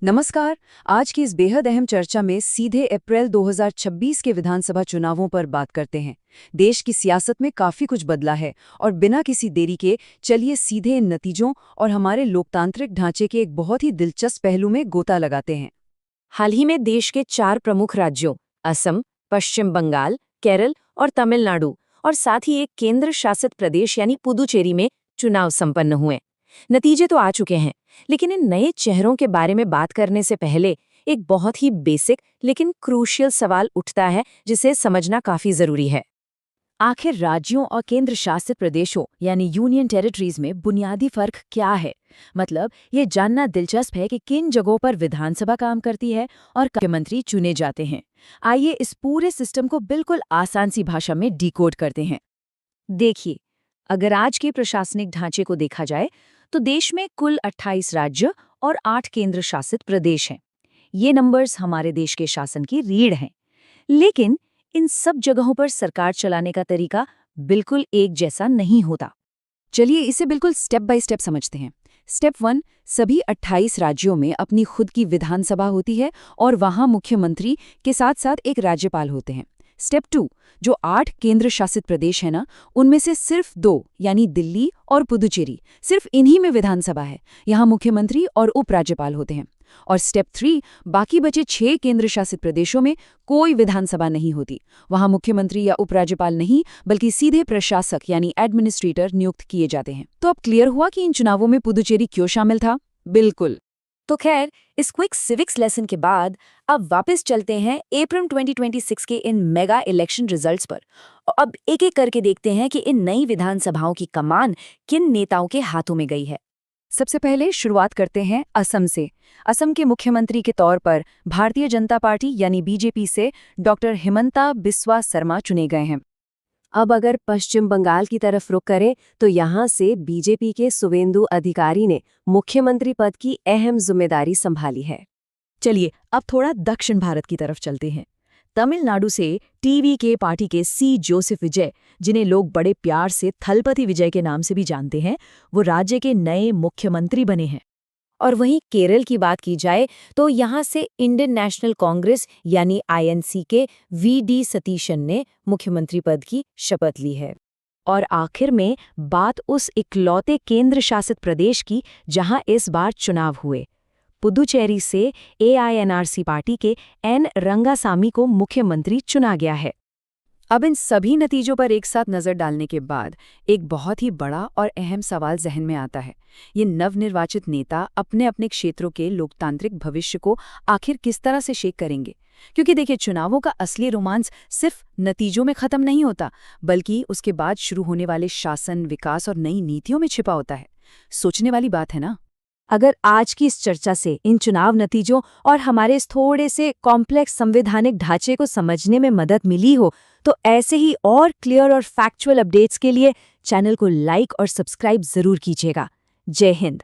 नमस्कार। आज की इस बेहद अहम चर्चा में सीधे अप्रैल 2026 के विधानसभा चुनावों पर बात करते हैं। देश की सियासत में काफी कुछ बदला है और बिना किसी देरी के चलिए सीधे इन नतीजों और हमारे लोकतांत्रिक ढांचे के एक बहुत ही दिलचस्प पहलू में गोता लगाते हैं। हाल ही में देश के 4 प्रमुख राज्यों असम, पश्चिम बंगाल, केरल और तमिलनाडु और साथ ही एक केंद्र शासित प्रदेश यानी पुदुचेरी में चुनाव संपन्न हुए। नतीजे तो आ चुके हैं, लेकिन इन नए चेहरों के बारे में बात करने से पहले एक बहुत ही बेसिक लेकिन क्रूशियल सवाल उठता है जिसे समझना काफी जरूरी है। आखिर राज्यों और केंद्र शासित प्रदेशों यानी यूनियन टेरिटरीज में बुनियादी फर्क क्या है? मतलब ये जानना दिलचस्प है कि किन जगहों पर विधानसभा काम करती है और मुख्यमंत्री चुने जाते हैं। आइए इस पूरे सिस्टम को बिल्कुल आसान सी भाषा में डिकोड करते हैं। देखिए, अगर आज के प्रशासनिक ढांचे को देखा जाए तो देश में कुल 28 राज्य और 8 केंद्र शासित प्रदेश हैं। ये नंबर्स हमारे देश के शासन की रीढ़ हैं। लेकिन इन सब जगहों पर सरकार चलाने का तरीका बिल्कुल एक जैसा नहीं होता। चलिए इसे बिल्कुल स्टेप बाय स्टेप समझते हैं। स्टेप 1, सभी 28 राज्यों में अपनी खुद की विधानसभा होती है और वहां मुख्यमंत्री के साथ साथ एक राज्यपाल होते हैं। स्टेप 2, जो 8 केंद्र शासित प्रदेश है ना, उनमें से सिर्फ 2 यानी दिल्ली और पुदुचेरी, सिर्फ इन्हीं में विधानसभा है। यहाँ मुख्यमंत्री और उपराज्यपाल होते हैं। और स्टेप 3, बाकी बचे 6 केंद्र शासित प्रदेशों में कोई विधानसभा नहीं होती। वहां मुख्यमंत्री या उपराज्यपाल नहीं, बल्कि सीधे प्रशासक यानी एडमिनिस्ट्रेटर नियुक्त किए जाते हैं। तो अब क्लियर हुआ कि इन चुनावों में पुदुचेरी क्यों शामिल था? बिल्कुल। तो खैर, इस क्विक सिविक्स लेसन के बाद अब वापस चलते हैं अप्रैल 2026 के इन मेगा इलेक्शन रिजल्ट्स पर। और अब एक-एक करके देखते हैं कि इन नई विधानसभाओं की कमान किन नेताओं के हाथों में गई है। सबसे पहले शुरुआत करते हैं असम से। असम के मुख्यमंत्री के तौर पर भारतीय जनता पार्टी यानी बीजेपी से डॉक्टर हिमंता बिस्वा शर्मा चुने गए हैं। अब अगर पश्चिम बंगाल की तरफ रुख करें तो यहाँ से बीजेपी के सुवेंदु अधिकारी ने मुख्यमंत्री पद की अहम जिम्मेदारी संभाली है। चलिए अब थोड़ा दक्षिण भारत की तरफ चलते हैं। तमिलनाडु से टीवीके पार्टी के सी जोसेफ विजय, जिन्हें लोग बड़े प्यार से थलपति विजय के नाम से भी जानते हैं, वो राज्य के नए मुख्यमंत्री बने हैं। और वहीं केरल की बात की जाए तो यहाँ से इंडियन नेशनल कांग्रेस यानी आईएनसी के वीडी सतीशन ने मुख्यमंत्री पद की शपथ ली है। और आखिर में बात उस इकलौते केंद्र शासित प्रदेश की जहां इस बार चुनाव हुए। पुदुचेरी से एआईएनआरसी पार्टी के एन रंगासामी को मुख्यमंत्री चुना गया है। अब इन सभी नतीजों पर एक साथ नजर डालने के बाद एक बहुत ही बड़ा और अहम सवाल जहन में आता है। ये नवनिर्वाचित नेता अपने अपने क्षेत्रों के लोकतांत्रिक भविष्य को आखिर किस तरह से शेक करेंगे? क्योंकि देखिए, चुनावों का असली रोमांस सिर्फ नतीजों में खत्म नहीं होता, बल्कि उसके बाद शुरू होने वाले शासन, विकास और नई नीतियों में छिपा होता है। सोचने वाली बात है ना? अगर आज की इस चर्चा से इन चुनाव नतीजों और हमारे इस थोड़े से कॉम्प्लेक्स संवैधानिक ढांचे को समझने में मदद मिली हो, तो ऐसे ही और क्लियर और फैक्चुअल अपडेट्स के लिए चैनल को लाइक और सब्सक्राइब जरूर कीजिएगा। जय हिंद।